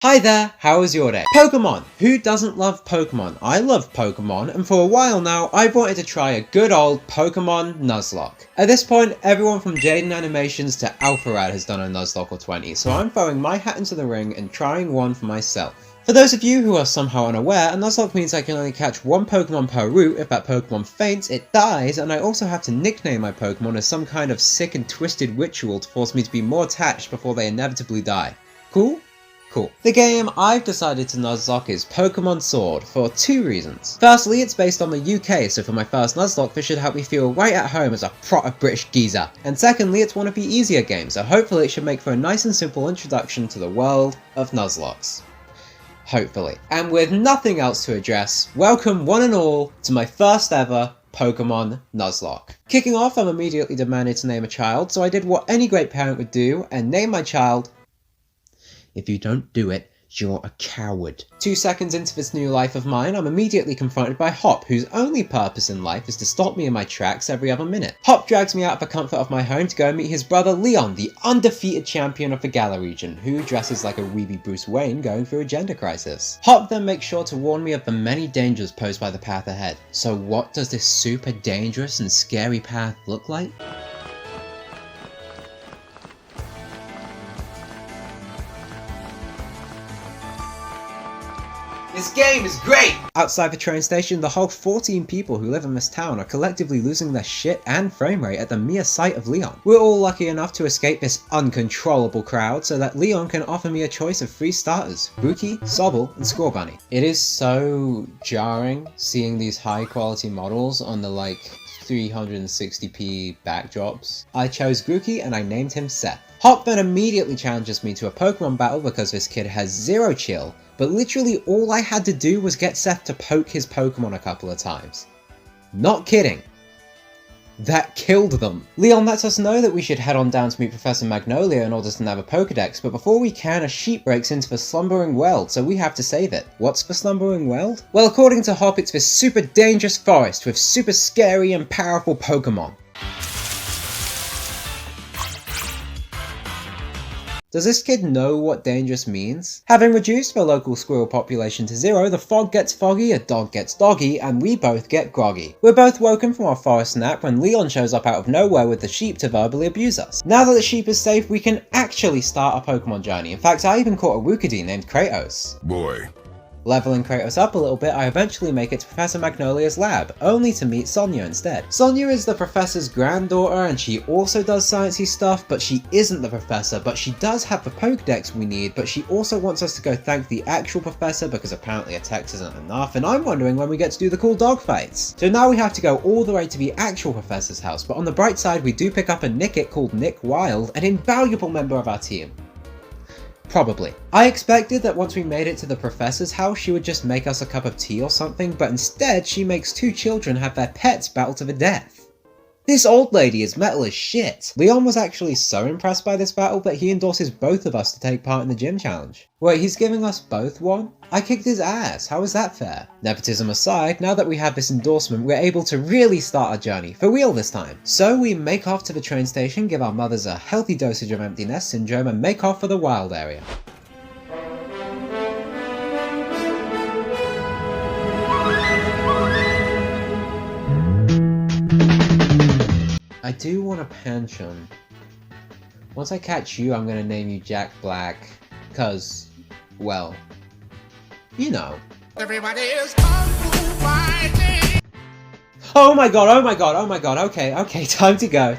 Hi there, how was your day? Pokemon! Who doesn't love Pokemon? I love Pokemon, and for a while now, I've wanted to try a good old Pokemon Nuzlocke. At this point, everyone from Jaden Animations to Alpharad has done a Nuzlocke or 20, so I'm throwing my hat into the ring and trying one for myself. For those of you who are somehow unaware, a Nuzlocke means I can only catch one Pokemon per route. If that Pokemon faints, it dies, and I also have to nickname my Pokemon as some kind of sick and twisted ritual to force me to be more attached before they inevitably die. Cool? Cool. The game I've decided to Nuzlocke is Pokemon Sword for two reasons. Firstly, it's based on the UK, so for my first Nuzlocke this should help me feel right at home as a proper British geezer. And secondly, it's one of the easier games, so hopefully it should make for a nice and simple introduction to the world of Nuzlockes. Hopefully. And with nothing else to address, welcome one and all to my first ever Pokemon Nuzlocke. Kicking off, I'm immediately demanded to name a child, so I did what any great parent would do and name my child. If you don't do it, you're a coward. 2 seconds into this new life of mine, I'm immediately confronted by Hop, whose only purpose in life is to stop me in my tracks every other minute. Hop drags me out of the comfort of my home to go and meet his brother Leon, the undefeated champion of the Galar region, who dresses like a weeby Bruce Wayne going through a gender crisis. Hop then makes sure to warn me of the many dangers posed by the path ahead. So what does this super dangerous and scary path look like? This game is great! Outside the train station, the whole 14 people who live in this town are collectively losing their shit and frame rate at the mere sight of Leon. We're all lucky enough to escape this uncontrollable crowd so that Leon can offer me a choice of 3 starters: Grookey, Sobble, and Scorbunny. It is so jarring seeing these high quality models on the 360p backdrops. I chose Grookey and I named him Seth. Hop then immediately challenges me to a Pokemon battle because this kid has zero chill, but literally all I had to do was get Seth to poke his Pokemon a couple of times. Not kidding. That killed them. Leon lets us know that we should head on down to meet Professor Magnolia in order to nab a Pokedex, but before we can, a sheep breaks into the Slumbering World, so we have to save it. What's the Slumbering World? Well, according to Hop, it's this super dangerous forest with super scary and powerful Pokemon. Does this kid know what dangerous means? Having reduced the local squirrel population to 0, the fog gets foggy, a dog gets doggy, and we both get groggy. We're both woken from our forest nap when Leon shows up out of nowhere with the sheep to verbally abuse us. Now that the sheep is safe, we can actually start our Pokemon journey. In fact, I even caught a Rookidee named Kratos. Boy. Leveling Kratos up a little bit, I eventually make it to Professor Magnolia's lab, only to meet Sonia instead. Sonia is the professor's granddaughter and she also does sciencey stuff, but she isn't the professor, but she does have the Pokedex we need, but she also wants us to go thank the actual professor because apparently a text isn't enough, and I'm wondering when we get to do the cool dog fights. So now we have to go all the way to the actual professor's house, but on the bright side we do pick up a Nickit called Nick Wild, an invaluable member of our team. Probably. I expected that once we made it to the professor's house she would just make us a cup of tea or something, but instead she makes 2 children have their pets battle to the death. This old lady is metal as shit. Leon was actually so impressed by this battle that he endorses both of us to take part in the gym challenge. Wait, he's giving us both one? I kicked his ass, how is that fair? Nepotism aside, now that we have this endorsement, we're able to really start our journey, for real this time. So we make off to the train station, give our mothers a healthy dosage of empty nest syndrome, and make off for the wild area. I do want a pension. Once I catch you, I'm gonna name you Jack Black, cause, well, you know. Everybody is fighting. Oh my god, oh my god, oh my god, okay, time to go.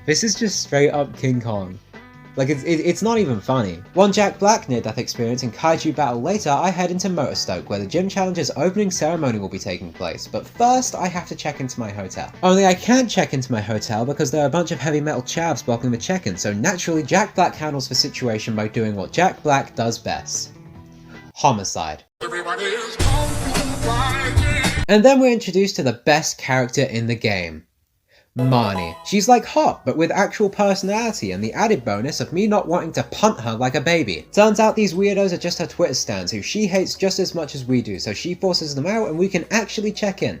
This is just straight up King Kong. Like, it's not even funny. One Jack Black near-death experience and kaiju battle later, I head into Motorstoke, where the gym challenge's opening ceremony will be taking place, but first I have to check into my hotel. Only I can't check into my hotel because there are a bunch of heavy metal chavs blocking the check-in, so naturally Jack Black handles the situation by doing what Jack Black does best. Homicide. And then we're introduced to the best character in the game. Marnie. She's like Hop, but with actual personality and the added bonus of me not wanting to punt her like a baby. Turns out these weirdos are just her Twitter stans who she hates just as much as we do, so she forces them out and we can actually check in.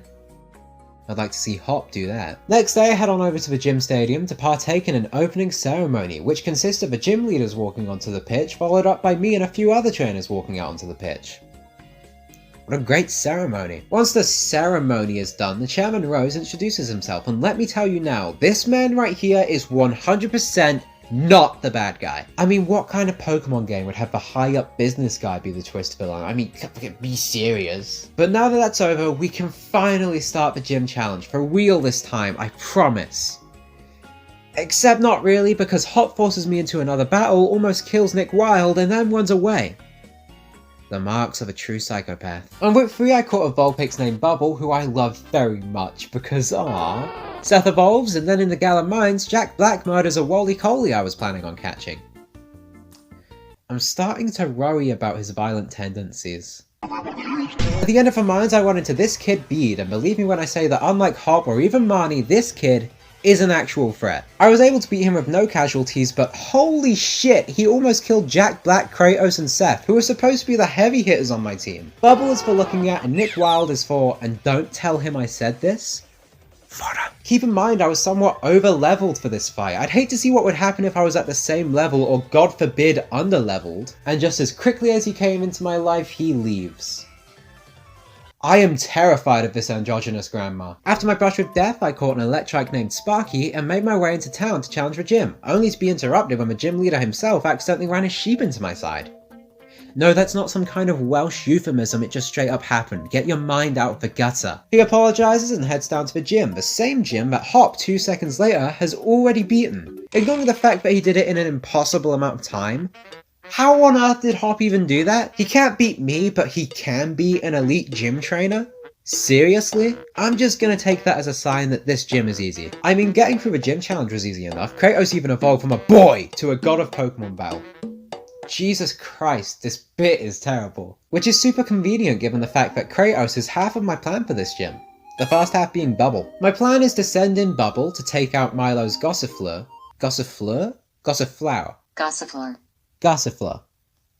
I'd like to see Hop do that. Next day I head on over to the gym stadium to partake in an opening ceremony, which consists of the gym leaders walking onto the pitch, followed up by me and a few other trainers walking out onto the pitch. What a great ceremony. Once the ceremony is done, the chairman Rose introduces himself, and let me tell you now, this man right here is 100% not the bad guy. I mean, what kind of Pokemon game would have the high up business guy be the twist villain? I mean, be serious. But now that that's over, we can finally start the gym challenge, for real this time, I promise. Except not really, because Hop forces me into another battle, almost kills Nick Wilde, and then runs away. The marks of a true psychopath. On Route 3 I caught a Vulpix named Bubble, who I love very much because aww. Seth evolves, and then in the Gala Mines, Jack Black murders a Wally-Coley I was planning on catching. I'm starting to worry about his violent tendencies. At the end of the mines I run into this kid Bede, and believe me when I say that unlike Hop or even Marnie, this kid is an actual threat. I was able to beat him with no casualties, but holy shit, he almost killed Jack Black, Kratos and Seth, who were supposed to be the heavy hitters on my team. Bubble is for looking at, and Nick Wilde is for, and don't tell him I said this, fodder. Keep in mind I was somewhat over-leveled for this fight. I'd hate to see what would happen if I was at the same level, or god forbid under-leveled, and just as quickly as he came into my life, he leaves. I am terrified of this androgynous grandma. After my brush with death, I caught an Electrike named Sparky and made my way into town to challenge the gym, only to be interrupted when the gym leader himself accidentally ran his sheep into my side. No, that's not some kind of Welsh euphemism, it just straight up happened. Get your mind out of the gutter. He apologises and heads down to the same gym that Hop 2 seconds later has already beaten. Ignoring the fact that he did it in an impossible amount of time, how on earth did Hop even do that? He can't beat me, but he can be an elite gym trainer? Seriously? I'm just gonna take that as a sign that this gym is easy. I mean, getting through the gym challenge was easy enough. Kratos even evolved from a boy to a god of Pokemon battle. Jesus Christ, this bit is terrible. Which is super convenient given the fact that Kratos is half of my plan for this gym. The first half being Bubble. My plan is to send in Bubble to take out Milo's Gossifleur. Gossifleur? Gossiflower. Gossifleur. Gossifleur.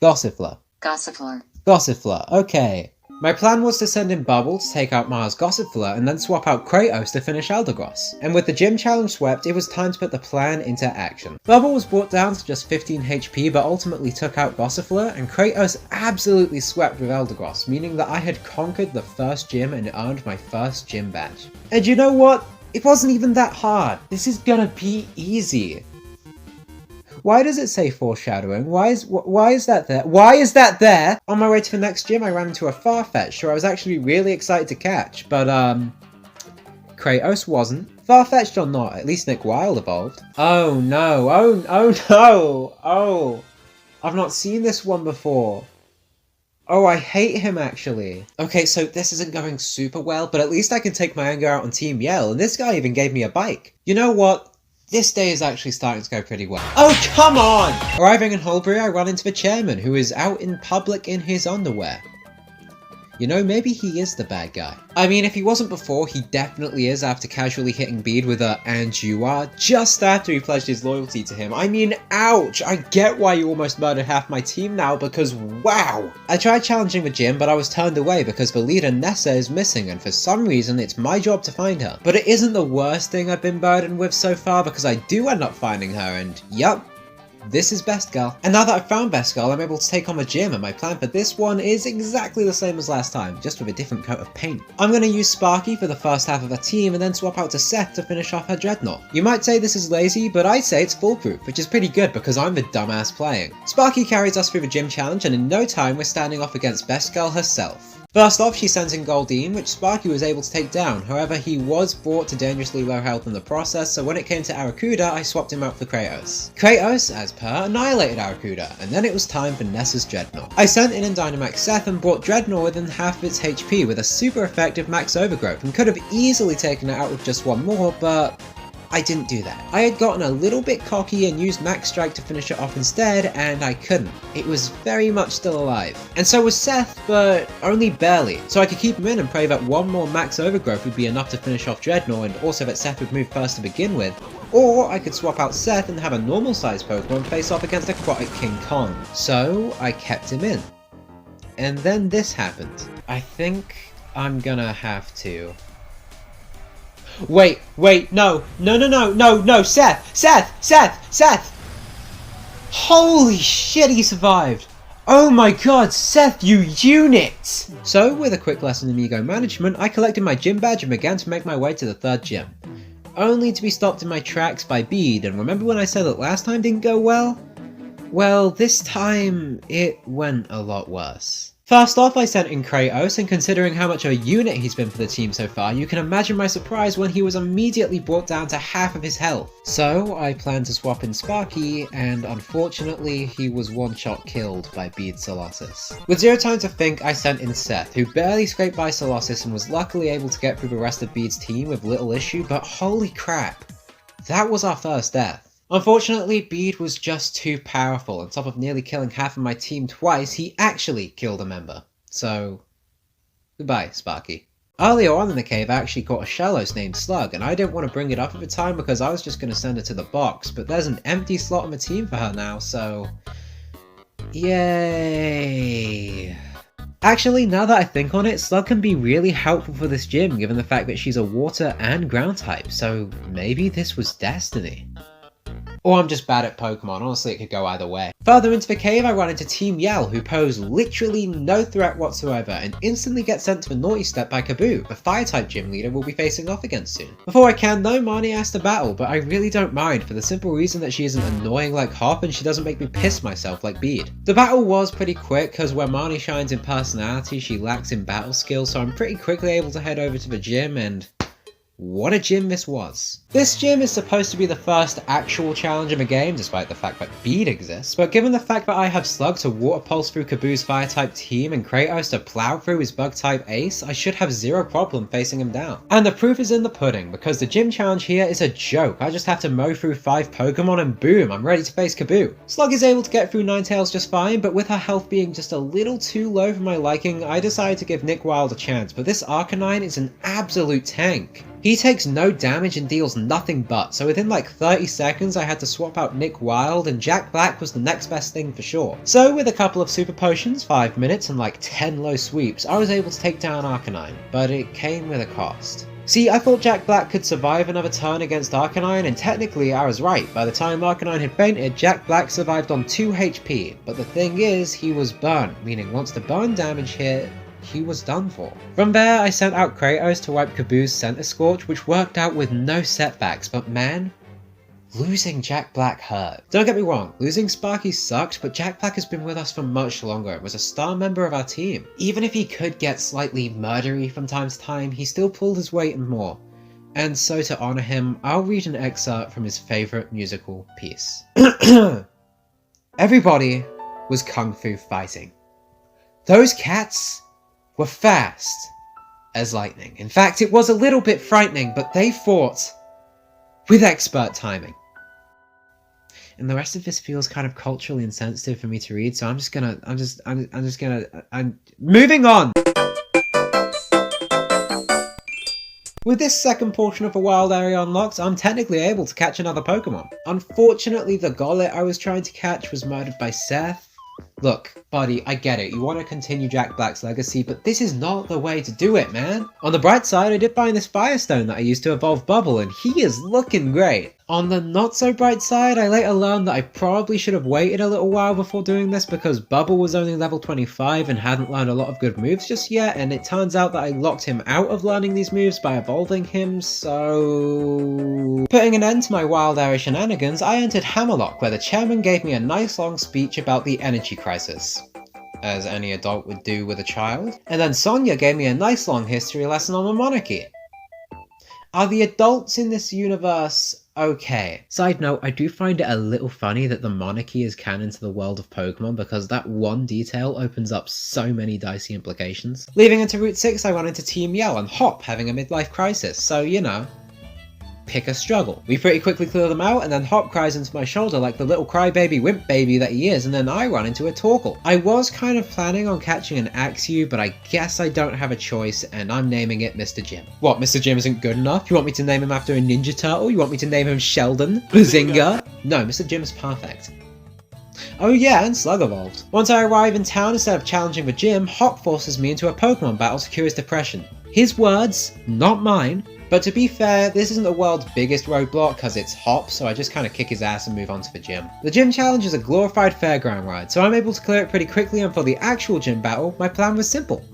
Gossifleur. Gossifleur. Gossifleur, okay. My plan was to send in Bubble to take out Miles Gossifleur and then swap out Kratos to finish Eldegoss. And with the gym challenge swept, it was time to put the plan into action. Bubble was brought down to just 15 HP but ultimately took out Gossifleur, and Kratos absolutely swept with Eldegoss, meaning that I had conquered the first gym and earned my first gym badge. And you know what? It wasn't even that hard. This is gonna be easy. Why does it say foreshadowing? Why is that there? Why is that there? On my way to the next gym, I ran into a Farfetch'd, who I was actually really excited to catch, but Kratos wasn't. Farfetch'd or not, at least Nick Wilde evolved. Oh no, oh no, oh. I've not seen this one before. Oh, I hate him actually. Okay, so this isn't going super well, but at least I can take my anger out on Team Yell, and this guy even gave me a bike. You know what? This day is actually starting to go pretty well. Oh, come on! Arriving in Holbury, I run into the chairman, who is out in public in his underwear. You know, maybe he is the bad guy. I mean, if he wasn't before, he definitely is after casually hitting Bede with a "and you are" just after he pledged his loyalty to him. I mean, ouch! I get why you almost murdered half my team now, because wow! I tried challenging the gym, but I was turned away because the leader Nessa is missing, and for some reason it's my job to find her. But it isn't the worst thing I've been burdened with so far, because I do end up finding her, and yup. This is Best Girl. And now that I've found Best Girl, I'm able to take on the gym, and my plan for this one is exactly the same as last time, just with a different coat of paint. I'm going to use Sparky for the first half of her team, and then swap out to Seth to finish off her Dreadnought. You might say this is lazy, but I say it's foolproof, which is pretty good because I'm the dumbass playing. Sparky carries us through the gym challenge, and in no time we're standing off against Best Girl herself. First off, she sends in Goldeen, which Sparky was able to take down. However, he was brought to dangerously low health in the process, so when it came to Arrokuda, I swapped him out for Kratos. Kratos, as per, annihilated Arrokuda, and then it was time for Nessa's Dreadnought. I sent in Dynamax Seth and brought Dreadnought within half of its HP with a super effective max overgrowth, and could have easily taken it out with just one more, but I didn't do that. I had gotten a little bit cocky and used Max Strike to finish it off instead, and I couldn't. It was very much still alive. And so was Seth, but only barely. So I could keep him in and pray that one more Max Overgrowth would be enough to finish off Dreadnought, and also that Seth would move first to begin with. Or I could swap out Seth and have a normal sized Pokemon face off against Aquatic King Kong. So I kept him in. And then this happened. I think I'm gonna have to Wait, no, Seth! Holy shit, he survived! Oh my god, Seth, you unit! So, with a quick lesson in ego management, I collected my gym badge and began to make my way to the third gym. Only to be stopped in my tracks by Bede, and remember when I said that last time didn't go well? Well, this time, it went a lot worse. First off, I sent in Kratos, and considering how much of a unit he's been for the team so far, you can imagine my surprise when he was immediately brought down to half of his health. So, I planned to swap in Sparky, and unfortunately, he was one-shot killed by Bede Colossus. With zero time to think, I sent in Seth, who barely scraped by Colossus and was luckily able to get through the rest of Bede's team with little issue, but holy crap, that was our first death. Unfortunately, Bede was just too powerful. On top of nearly killing half of my team twice, he actually killed a member. So, goodbye, Sparky. Earlier on in the cave, I actually caught a Shellos named Slug, and I didn't want to bring it up at the time because I was just going to send her to the box, but there's an empty slot on the team for her now, so... yay! Actually, now that I think on it, Slug can be really helpful for this gym, given the fact that she's a water and ground type, so maybe this was destiny. Or I'm just bad at Pokemon, honestly it could go either way. Further into the cave I run into Team Yell, who pose literally no threat whatsoever and instantly get sent to a naughty step by Kaboo, the fire-type gym leader we'll be facing off against soon. Before I can though, Marnie has to battle, but I really don't mind for the simple reason that she isn't annoying like Hop and she doesn't make me piss myself like Bede. The battle was pretty quick because where Marnie shines in personality, she lacks in battle skill, so I'm pretty quickly able to head over to the gym and... what a gym this was. This gym is supposed to be the first actual challenge in the game, despite the fact that Bede exists, but given the fact that I have Slug to water pulse through Kaboo's fire-type team and Kratos to plow through his bug-type ace, I should have zero problem facing him down. And the proof is in the pudding, because the gym challenge here is a joke. I just have to mow through 5 Pokemon and boom, I'm ready to face Kaboo. Slug is able to get through Ninetales just fine, but with her health being just a little too low for my liking, I decided to give Nick Wilde a chance, but this Arcanine is an absolute tank. He takes no damage and deals nothing but, so within like 30 seconds I had to swap out Nick Wilde and Jack Black was the next best thing for sure. So with a couple of super potions, 5 minutes and like 10 low sweeps, I was able to take down Arcanine, but it came with a cost. See, I thought Jack Black could survive another turn against Arcanine, and technically I was right. By the time Arcanine had fainted, Jack Black survived on 2 HP, but the thing is, he was burnt, meaning once the burn damage hit, he was done for. From there, I sent out Kratos to wipe Kaboo's Center Scorch, which worked out with no setbacks, but man, losing Jack Black hurt. Don't get me wrong, losing Sparky sucked, but Jack Black has been with us for much longer and was a star member of our team. Even if he could get slightly murdery from time to time, he still pulled his weight and more. And so to honor him, I'll read an excerpt from his favorite musical piece. Everybody was kung fu fighting. Those cats were fast as lightning. In fact, it was a little bit frightening, but they fought with expert timing. And the rest of this feels kind of culturally insensitive for me to read, so I'm moving on! With this second portion of the wild area unlocked, I'm technically able to catch another Pokemon. Unfortunately, the Golett I was trying to catch was murdered by Seth. Look, buddy, I get it, you want to continue Jack Black's legacy, but this is not the way to do it, man. On the bright side, I did find this Firestone that I used to evolve Bubble, and he is looking great. On the not so bright side, I later learned that I probably should have waited a little while before doing this because Bubble was only level 25 and hadn't learned a lot of good moves just yet, and it turns out that I locked him out of learning these moves by evolving him, so... Putting an end to my wild area shenanigans, I entered Hammerlock, where the chairman gave me a nice long speech about the energy crisis, as any adult would do with a child, and then Sonia gave me a nice long history lesson on the monarchy. Are the adults in this universe okay? Side note, I do find it a little funny that the monarchy is canon to the world of Pokemon because that one detail opens up so many dicey implications. Leaving into Route 6, I run into Team Yell and Hop having a midlife crisis, so you know, pick a struggle. We pretty quickly clear them out, and then Hop cries into my shoulder like the little crybaby wimp baby that he is, and then I run into a Torkoal. I was kind of planning on catching an Axew, but I guess I don't have a choice, and I'm naming it Mr. Jim. What, Mr. Jim isn't good enough? You want me to name him after a Ninja Turtle? You want me to name him Sheldon? Bazinga? No, Mr. Jim's perfect. Oh yeah, and Slug evolved. Once I arrive in town, instead of challenging the gym, Hop forces me into a Pokemon battle to cure his depression. His words, not mine. But to be fair, this isn't the world's biggest roadblock because it's Hop, so I just kind of kick his ass and move on to the gym. The gym challenge is a glorified fairground ride, so I'm able to clear it pretty quickly, and for the actual gym battle, my plan was simple.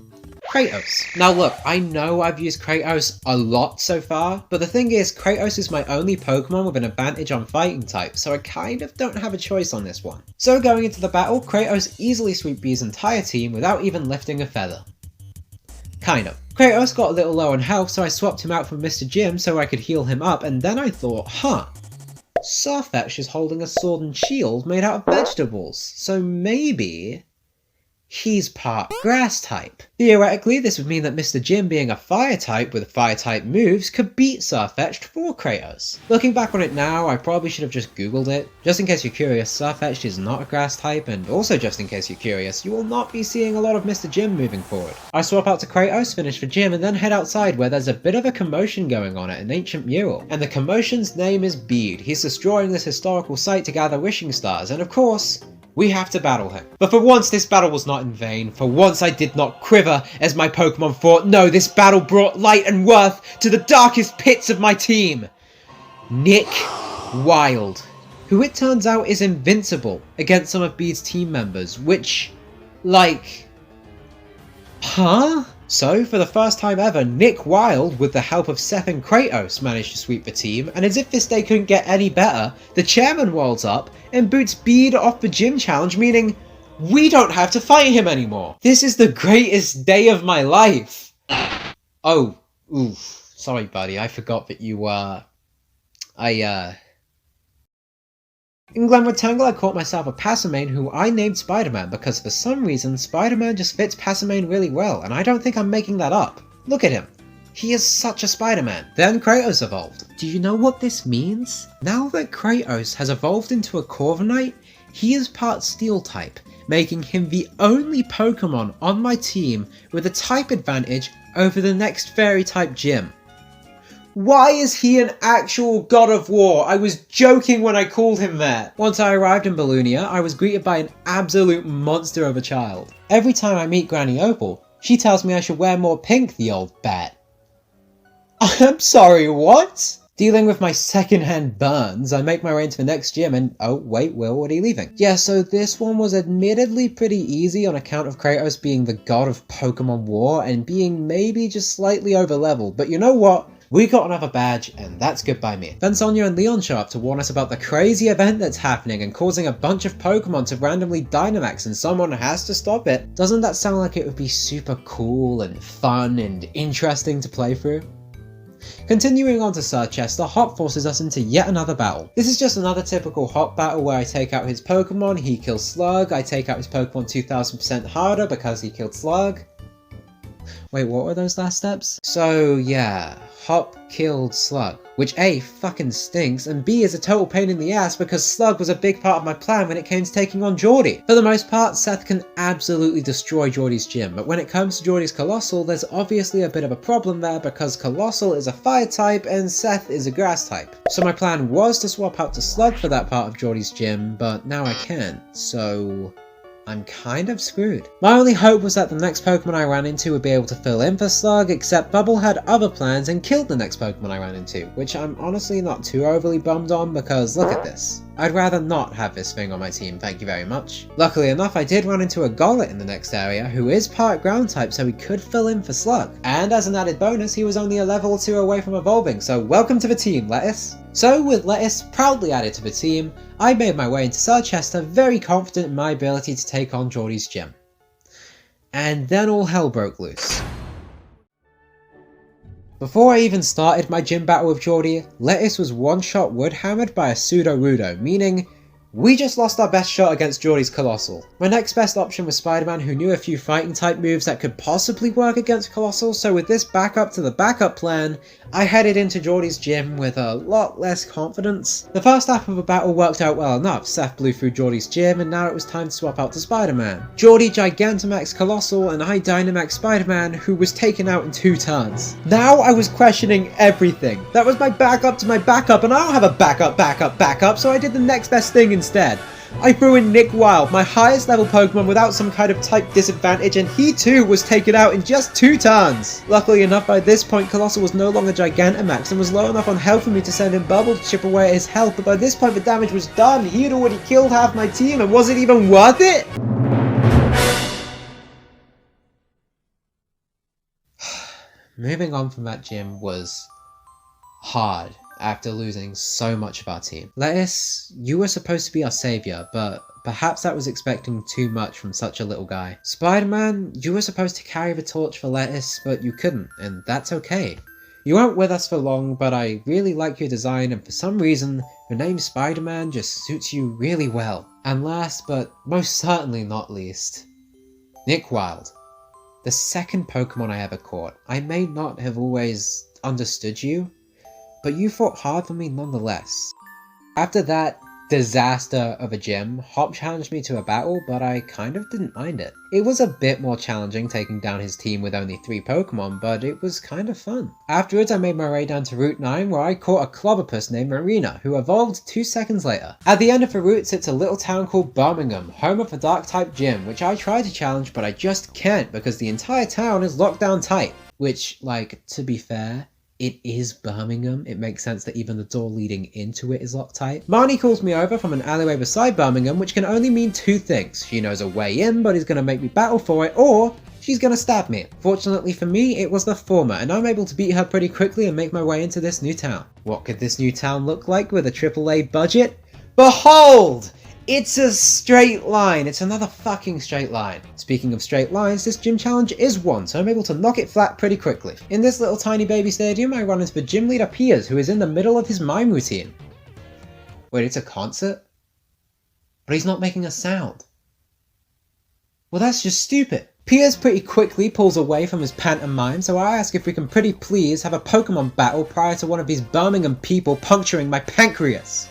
Kratos. Now look, I know I've used Kratos a lot so far, but the thing is, Kratos is my only Pokemon with an advantage on fighting type, so I kind of don't have a choice on this one. So going into the battle, Kratos easily swept B's entire team without even lifting a feather. Kind of. Kratos got a little low on health, so I swapped him out for Mr. Jim so I could heal him up, and then I thought, Sirfetch'd is holding a sword and shield made out of vegetables, so maybe he's part grass type. Theoretically, this would mean that Mr. Jim, being a fire type with fire type moves, could beat Sirfetch'd for Kratos. Looking back on it now, I probably should have just googled it. Just in case you're curious, Sirfetch'd is not a grass type, and also just in case you're curious, you will not be seeing a lot of Mr. Jim moving forward. I swap out to Kratos, finish for Jim, and then head outside where there's a bit of a commotion going on at an ancient mural. And the commotion's name is Bede. He's destroying this historical site to gather wishing stars, and of course, we have to battle him. But for once, this battle was not in vain. For once, I did not quiver as my Pokemon fought. No, this battle brought light and worth to the darkest pits of my team. Nick Wilde, who it turns out is invincible against some of Bede's team members, which, So, for the first time ever, Nick Wilde, with the help of Seth and Kratos, managed to sweep the team, and as if this day couldn't get any better, the chairman walls up and boots Bede off the gym challenge, meaning we don't have to fight him anymore. This is the greatest day of my life. Oh, oof, sorry buddy, I forgot that you, In Glen Rectangle, I caught myself a Passamane who I named Spider-Man because for some reason, Spider-Man just fits Passamane really well, and I don't think I'm making that up. Look at him. He is such a Spider-Man. Then Kratos evolved. Do you know what this means? Now that Kratos has evolved into a Corviknight, he is part Steel type, making him the only Pokemon on my team with a type advantage over the next Fairy type gym. Why is he an actual god of war? I was joking when I called him that. Once I arrived in Balloonia, I was greeted by an absolute monster of a child. Every time I meet Granny Opal, she tells me I should wear more pink, the old bat. I'm sorry, what? Dealing with my secondhand burns, I make my way into the next gym and oh wait, Will, what are you leaving? Yeah, so this one was admittedly pretty easy on account of Kratos being the god of Pokemon War and being maybe just slightly over leveled, but you know what? We got another badge, and that's good by me. Then Sonia and Leon show up to warn us about the crazy event that's happening and causing a bunch of Pokemon to randomly Dynamax and someone has to stop it. Doesn't that sound like it would be super cool and fun and interesting to play through? Continuing on to Sir Chester, Hop forces us into yet another battle. This is just another typical Hop battle where I take out his Pokemon, he kills Slug, I take out his Pokemon 2000% harder because he killed Slug. Wait, what were those last steps? So yeah, Hop killed Slug, which A, fucking stinks, and B, is a total pain in the ass because Slug was a big part of my plan when it came to taking on Geordie. For the most part, Seth can absolutely destroy Geordie's gym, but when it comes to Geordie's Colossal, there's obviously a bit of a problem there because Colossal is a fire type and Seth is a grass type. So my plan was to swap out to Slug for that part of Geordie's gym, but now I can't, so I'm kind of screwed. My only hope was that the next Pokemon I ran into would be able to fill in for Slug, except Bubble had other plans and killed the next Pokemon I ran into, which I'm honestly not too overly bummed on because look at this. I'd rather not have this thing on my team, thank you very much. Luckily enough, I did run into a Golett in the next area who is part ground type, so he could fill in for Slug. And as an added bonus, he was only a level or 2 away from evolving, so welcome to the team, Lettuce. So with Lettuce proudly added to the team, I made my way into Sir Chester very confident in my ability to take on Geordie's gym. And then all hell broke loose. Before I even started my gym battle with Geordie, Lettuce was one-shot wood-hammered by a Pseudo-Rudo, meaning we just lost our best shot against Geordie's Colossal. My next best option was Spider-Man, who knew a few fighting type moves that could possibly work against Colossal, so with this backup to the backup plan, I headed into Geordie's gym with a lot less confidence. The first half of the battle worked out well enough. Seth blew through Geordie's gym and now it was time to swap out to Spider-Man. Geordie Gigantamax Colossal and I Dynamax Spider-Man, who was taken out in 2 turns. Now I was questioning everything. That was my backup to my backup and I don't have a backup, so I did the next best thing instead. I threw in Nick Wild, my highest level Pokemon without some kind of type disadvantage, and he too was taken out in just 2 turns. Luckily enough, by this point Colossal was no longer Gigantamax and was low enough on health for me to send in Bubble to chip away at his health, but by this point the damage was done. He had already killed half my team, and was it even worth it? Moving on from that gym was hard after losing so much of our team. Lettuce, you were supposed to be our savior, but perhaps that was expecting too much from such a little guy. Spider-Man, you were supposed to carry the torch for Lettuce, but you couldn't, and that's okay. You weren't with us for long, but I really like your design, and for some reason, your name Spider-Man just suits you really well. And last, but most certainly not least, Nick Wild. The second Pokemon I ever caught. I may not have always understood you, but you fought hard for me nonetheless. After that disaster of a gym, Hop challenged me to a battle, but I kind of didn't mind it. It was a bit more challenging taking down his team with only 3 Pokemon, but it was kind of fun. Afterwards I made my way down to Route 9 where I caught a Clobberpuss named Marina, who evolved 2 seconds later. At the end of the route sits a little town called Birmingham, home of a Dark-type gym, which I tried to challenge but I just can't because the entire town is locked down tight. Which, like, to be fair, it is Birmingham. It makes sense that even the door leading into it is locked tight. Marnie calls me over from an alleyway beside Birmingham, which can only mean 2 things. She knows a way in, but is going to make me battle for it, or she's going to stab me. Fortunately for me, it was the former, and I'm able to beat her pretty quickly and make my way into this new town. What could this new town look like with a AAA budget? Behold! It's a straight line. It's another fucking straight line. Speaking of straight lines, this gym challenge is one, so I'm able to knock it flat pretty quickly. In this little tiny baby stadium, I run into the gym leader Piers, who is in the middle of his mime routine. Wait, it's a concert? But he's not making a sound. Well, that's just stupid. Piers pretty quickly pulls away from his pantomime, so I ask if we can pretty please have a Pokemon battle prior to one of these Birmingham people puncturing my pancreas.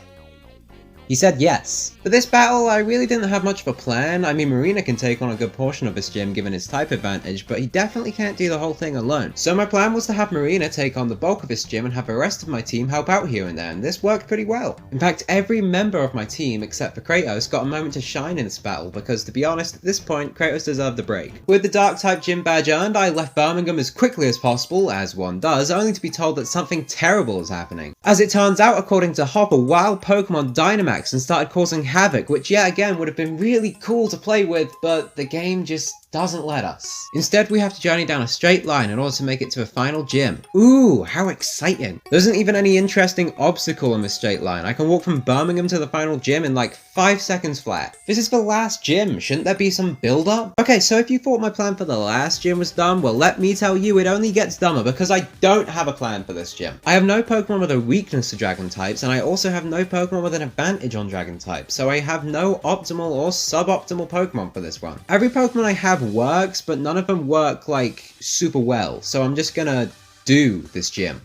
He said yes. For this battle, I really didn't have much of a plan. I mean, Marina can take on a good portion of this gym given his type advantage, but he definitely can't do the whole thing alone. So my plan was to have Marina take on the bulk of this gym and have the rest of my team help out here and there, and this worked pretty well. In fact, every member of my team, except for Kratos, got a moment to shine in this battle, because to be honest, at this point, Kratos deserved a break. With the Dark-type gym badge earned, I left Birmingham as quickly as possible, as one does, only to be told that something terrible is happening. As it turns out, according to Hop, a wild Pokemon Dynamax and started causing havoc, which yet again would have been really cool to play with, but the game just doesn't let us. Instead, we have to journey down a straight line in order to make it to a final gym. Ooh, how exciting. There isn't even any interesting obstacle on this straight line. I can walk from Birmingham to the final gym in like 5 seconds flat. This is the last gym. Shouldn't there be some build up? Okay, so if you thought my plan for the last gym was dumb, well let me tell you it only gets dumber because I don't have a plan for this gym. I have no Pokemon with a weakness to dragon types, and I also have no Pokemon with an advantage on dragon types, so I have no optimal or suboptimal Pokemon for this one. Every Pokemon I have works, but none of them work like super well, so I'm just gonna do this gym.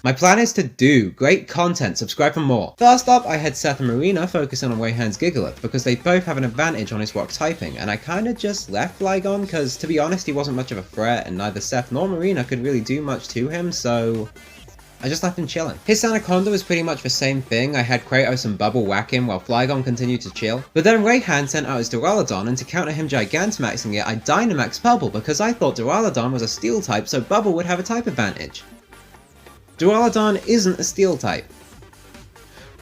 My plan is to do great content, subscribe for more. First up, I had Seth and Marina focusing on Wayhand's Gigalith because they both have an advantage on his rock typing, and I kinda just left Flygon because to be honest he wasn't much of a threat and neither Seth nor Marina could really do much to him, so I just left him chilling. His Anaconda was pretty much the same thing. I had Kratos and Bubble whack him while Flygon continued to chill. But then Rayhan sent out his Duraludon, and to counter him Gigantamaxing it, I Dynamaxed Bubble because I thought Duraludon was a steel type, so Bubble would have a type advantage. Duraludon isn't a steel type.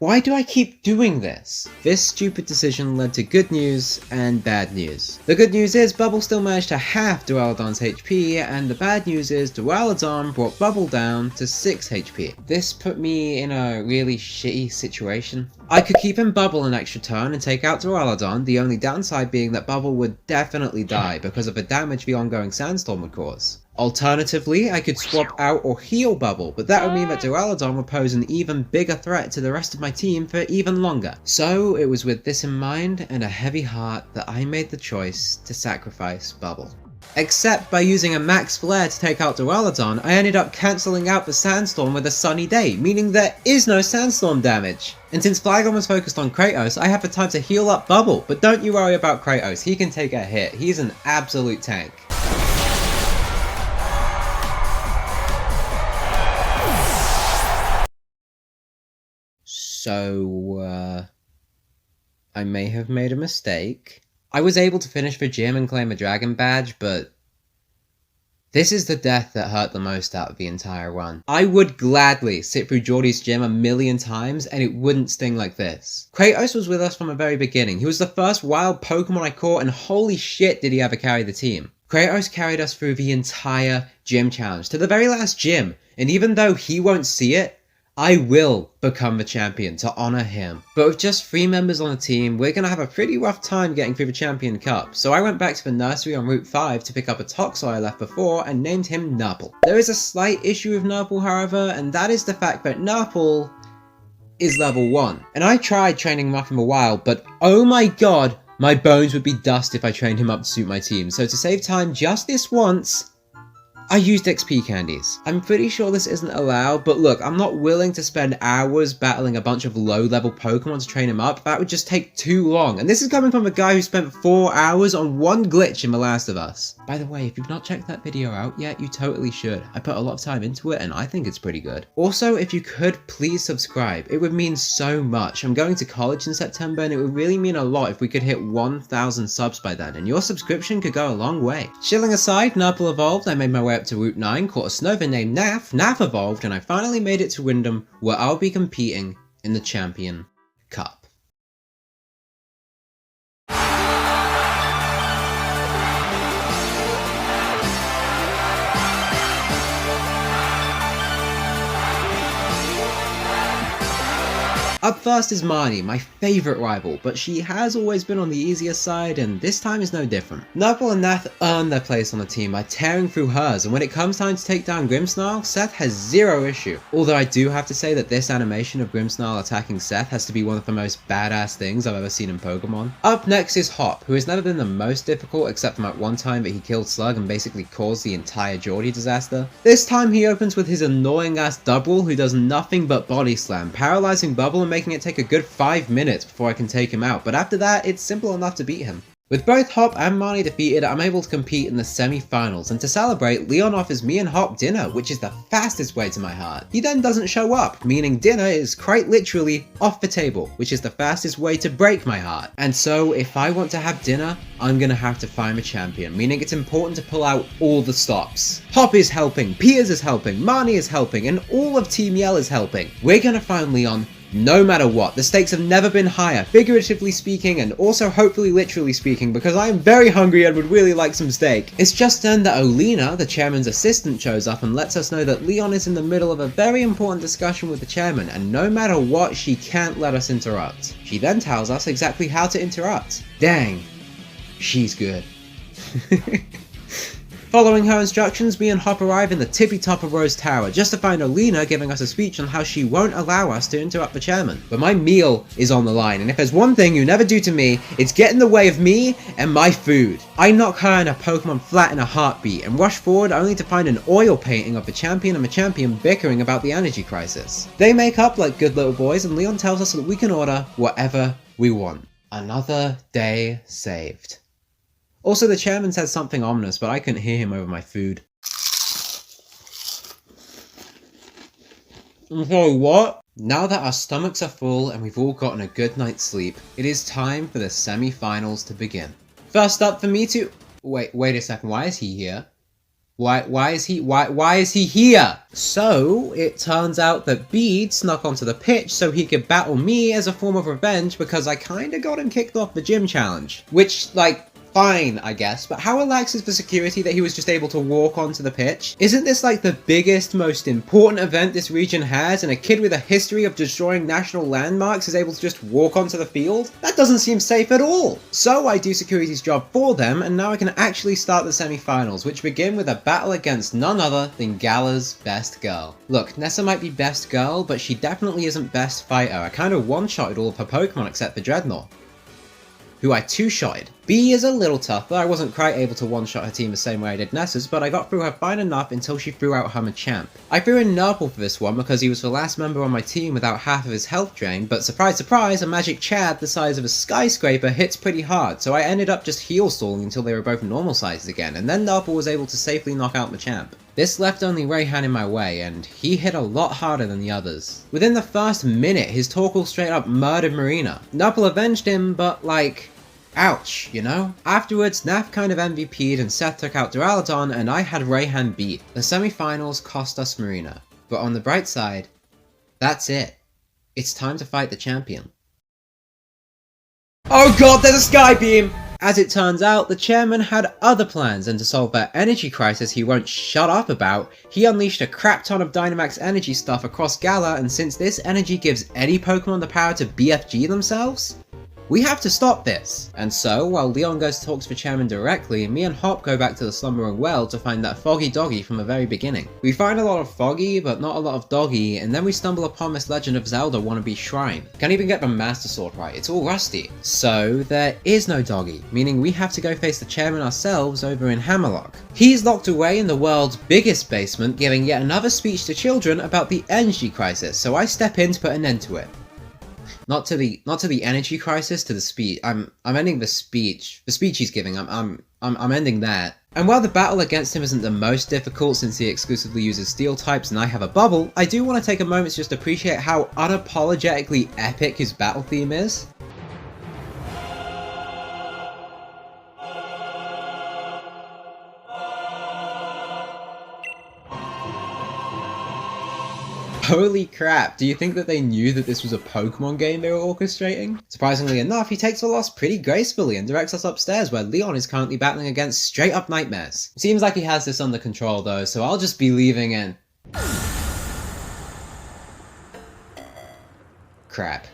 Why do I keep doing this? This stupid decision led to good news and bad news. The good news is Bubble still managed to halve Duraludon's HP, and the bad news is Duraludon brought Bubble down to 6 HP. This put me in a really shitty situation. I could keep in Bubble an extra turn and take out Duraludon, the only downside being that Bubble would definitely die because of the damage the ongoing Sandstorm would cause. Alternatively, I could swap out or heal Bubble, but that would mean that Duraludon would pose an even bigger threat to the rest of my team for even longer. So it was with this in mind and a heavy heart that I made the choice to sacrifice Bubble. Except by using a max flare to take out Duraludon, I ended up cancelling out the Sandstorm with a sunny day, meaning there is no Sandstorm damage. And since Flygon was focused on Kratos, I have the time to heal up Bubble, but don't you worry about Kratos, he can take a hit, he's an absolute tank. So, I may have made a mistake. I was able to finish the gym and claim a dragon badge, but this is the death that hurt the most out of the entire run. I would gladly sit through Geordie's gym a million times and it wouldn't sting like this. Kratos was with us from the very beginning. He was the first wild Pokemon I caught and holy shit did he ever carry the team. Kratos carried us through the entire gym challenge to the very last gym, and even though he won't see it, I will become the champion to honour him. But with just 3 members on the team, we're going to have a pretty rough time getting through the Champion Cup, so I went back to the nursery on Route 5 to pick up a Toxel I left before and named him Nurple. There is a slight issue with Nurple however, and that is the fact that Nurple is level 1. And I tried training him up in the wild, but oh my god, my bones would be dust if I trained him up to suit my team, so to save time just this once, I used XP candies. I'm pretty sure this isn't allowed, but look, I'm not willing to spend hours battling a bunch of low-level Pokemon to train him up. That would just take too long. And this is coming from a guy who spent 4 hours on one glitch in The Last of Us. By the way, if you've not checked that video out yet, you totally should. I put a lot of time into it and I think it's pretty good. Also, if you could, please subscribe. It would mean so much. I'm going to college in September and it would really mean a lot if we could hit 1,000 subs by then, and your subscription could go a long way. Chilling aside, Nurple evolved, I made my way up to Route 9, caught a Snova named Naf, Naf evolved, and I finally made it to Wyndham, where I'll be competing in the Champion Cup. Up first is Marnie, my favourite rival, but she has always been on the easier side and this time is no different. Nurple and Nath earn their place on the team by tearing through hers, and when it comes time to take down Grimmsnarl, Seth has zero issue. Although I do have to say that this animation of Grimmsnarl attacking Seth has to be one of the most badass things I've ever seen in Pokemon. Up next is Hop, who has never been the most difficult except from that one time that he killed Slug and basically caused the entire Geordie disaster. This time he opens with his annoying ass Double who does nothing but body slam, paralyzing Bubble and making it take a good 5 minutes before I can take him out, but after that it's simple enough to beat him. With both Hop and Marnie defeated, I'm able to compete in the semi-finals, and to celebrate, Leon offers me and Hop dinner, which is the fastest way to my heart. He then doesn't show up, meaning dinner is quite literally off the table, which is the fastest way to break my heart. And so, if I want to have dinner, I'm gonna have to find a champion, meaning it's important to pull out all the stops. Hop is helping, Piers is helping, Marnie is helping, and all of Team Yell is helping. We're gonna find Leon no matter what. The stakes have never been higher, figuratively speaking and also hopefully literally speaking, because I am very hungry and would really like some steak. It's just then that Olena, the chairman's assistant, shows up and lets us know that Leon is in the middle of a very important discussion with the chairman, and no matter what, she can't let us interrupt. She then tells us exactly how to interrupt. Dang, she's good. Following her instructions, me and Hop arrive in the tippy top of Rose Tower, just to find Olena giving us a speech on how she won't allow us to interrupt the chairman. But my meal is on the line, and if there's one thing you never do to me, it's get in the way of me and my food. I knock her and her Pokemon flat in a heartbeat, and rush forward only to find an oil painting of the champion and the champion bickering about the energy crisis. They make up like good little boys, and Leon tells us that we can order whatever we want. Another day saved. Also, the chairman said something ominous, but I couldn't hear him over my food. I'm sorry, what? Now that our stomachs are full and we've all gotten a good night's sleep, it is time for the semi-finals to begin. First up for me to... Wait a second, why is he here? Why is he here? So, it turns out that Bede snuck onto the pitch so he could battle me as a form of revenge because I kinda got him kicked off the gym challenge. Which, like, fine, I guess, but how relaxed is the security that he was just able to walk onto the pitch? Isn't this like the biggest, most important event this region has, and a kid with a history of destroying national landmarks is able to just walk onto the field? That doesn't seem safe at all! So I do security's job for them, and now I can actually start the semi-finals, which begin with a battle against none other than Gala's best girl. Look, Nessa might be best girl, but she definitely isn't best fighter. I kind of one-shotted all of her Pokemon except for Dreadnought, who I two-shotted. B is a little tougher. I wasn't quite able to one-shot her team the same way I did Nessa's, but I got through her fine enough until she threw out her Machamp. I threw in Nurple for this one because he was the last member on my team without half of his health drained, but surprise surprise, a magic Chad the size of a skyscraper hits pretty hard, so I ended up just heal stalling until they were both normal sized again, and then Nurple was able to safely knock out Machamp. This left only Rayhan in my way, and he hit a lot harder than the others. Within the first minute, his Torkoal straight up murdered Marina. Nurple avenged him, but like, ouch, you know? Afterwards, Naf kind of MVP'd and Seth took out Duraludon, and I had Rayhan beat. The semi-finals cost us Marina. But on the bright side, that's it. It's time to fight the champion. Oh god, there's a Sky Beam! As it turns out, the chairman had other plans, and to solve that energy crisis he won't shut up about, he unleashed a crap ton of Dynamax energy stuff across Galar, and since this energy gives any Pokemon the power to BFG themselves, we have to stop this. And so, while Leon goes to talk to the chairman directly, me and Hop go back to the Slumbering Well to find that Foggy Doggy from the very beginning. We find a lot of Foggy, but not a lot of Doggy, and then we stumble upon this Legend of Zelda wannabe shrine. Can't even get the Master Sword right, it's all rusty. So, there is no Doggy, meaning we have to go face the chairman ourselves over in Hammerlock. He's locked away in the world's biggest basement, giving yet another speech to children about the energy crisis, so I step in to put an end to it. Not to the energy crisis, to the speech. I'm ending the speech. The speech he's giving. I'm ending that. And while the battle against him isn't the most difficult since he exclusively uses steel types and I have a bubble, I do want to take a moment to just appreciate how unapologetically epic his battle theme is. Holy crap, do you think that they knew that this was a Pokemon game they were orchestrating? Surprisingly enough, he takes the loss pretty gracefully and directs us upstairs where Leon is currently battling against straight up nightmares. Seems like he has this under control though, so I'll just be leaving and... crap.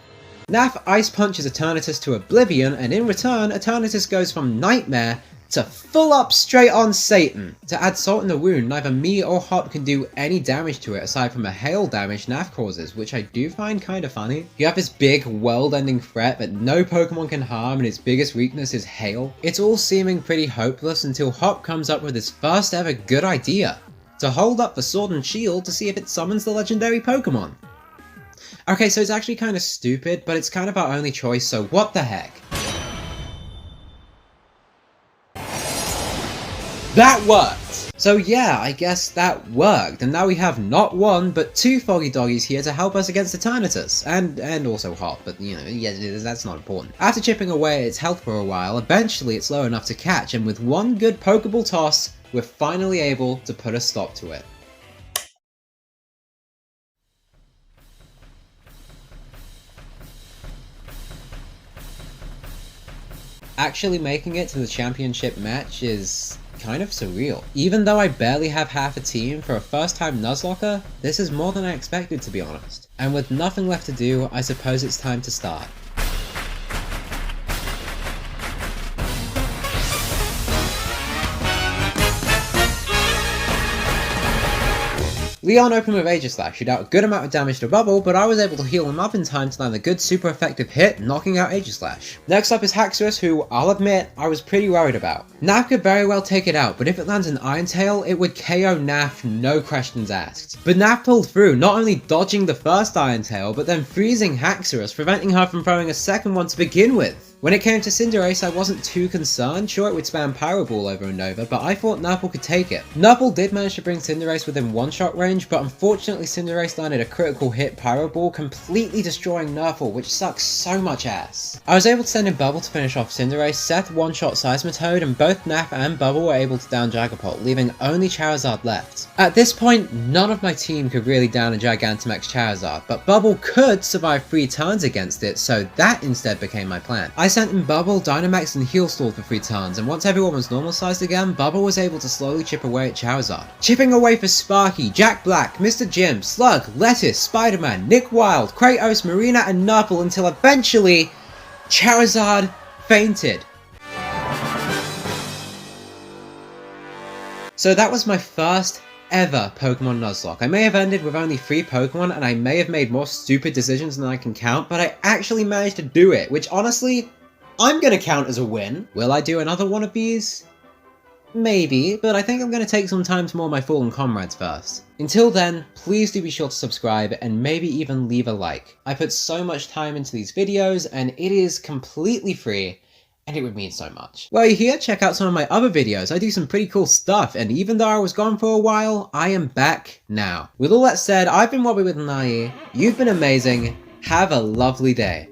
Naf Ice Punches Eternatus to Oblivion, and in return, Eternatus goes from Nightmare to full up straight on Satan. To add salt in the wound, neither me or Hop can do any damage to it aside from the hail damage Naf causes, which I do find kinda funny. You have this big world-ending threat that no Pokemon can harm and its biggest weakness is hail. It's all seeming pretty hopeless until Hop comes up with his first ever good idea. To hold up the Sword and Shield to see if it summons the legendary Pokemon. Okay, so it's actually kinda stupid, but it's kind of our only choice, so what the heck. That worked! So yeah, I guess that worked, and now we have not one, but two Foggy Doggies here to help us against Eternatus, and also Hop, but you know, yeah, that's not important. After chipping away at its health for a while, eventually it's low enough to catch, and with one good Pokeball toss, we're finally able to put a stop to it. Actually making it to the championship match is kind of surreal. Even though I barely have half a team for a first time Nuzlocke, this is more than I expected, to be honest. And with nothing left to do, I suppose it's time to start. Leon opened with Aegislash, who dealt a good amount of damage to Bubble, but I was able to heal him up in time to land a good super effective hit, knocking out Aegislash. Next up is Haxorus, who, I'll admit, I was pretty worried about. Naf could very well take it out, but if it lands an Iron Tail, it would KO Naf, no questions asked. But Naf pulled through, not only dodging the first Iron Tail, but then freezing Haxorus, preventing her from throwing a second one to begin with. When it came to Cinderace, I wasn't too concerned. Sure, it would spam Power Ball over and over, but I thought Nurple could take it. Nurple did manage to bring Cinderace within one-shot range, but unfortunately Cinderace landed a critical hit Power Ball, completely destroying Nurple, which sucks so much ass. I was able to send in Bubble to finish off Cinderace, Seth one-shot Seismitoad, and both Naf and Bubble were able to down Dragapult, leaving only Charizard left. At this point, none of my team could really down a Gigantamax Charizard, but Bubble could survive 3 turns against it, so that instead became my plan. I sent in Bubble, Dynamax, and Heal Stall for 3 turns, and once everyone was normal sized again, Bubble was able to slowly chip away at Charizard. Chipping away for Sparky, Jack Black, Mr. Jim, Slug, Lettuce, Spider-Man, Nick Wilde, Kratos, Marina, and Nurple until eventually, Charizard fainted. So that was my first ever Pokemon Nuzlocke. I may have ended with only 3 Pokemon, and I may have made more stupid decisions than I can count, but I actually managed to do it, which honestly, I'm gonna count as a win. Will I do another one of these? Maybe, but I think I'm going to take some time to mourn my fallen comrades first. Until then, please do be sure to subscribe and maybe even leave a like. I put so much time into these videos and it is completely free and it would mean so much. While you're here, check out some of my other videos. I do some pretty cool stuff, and even though I was gone for a while, I am back now. With all that said, I've been Robbie With An IE, you've been amazing, have a lovely day.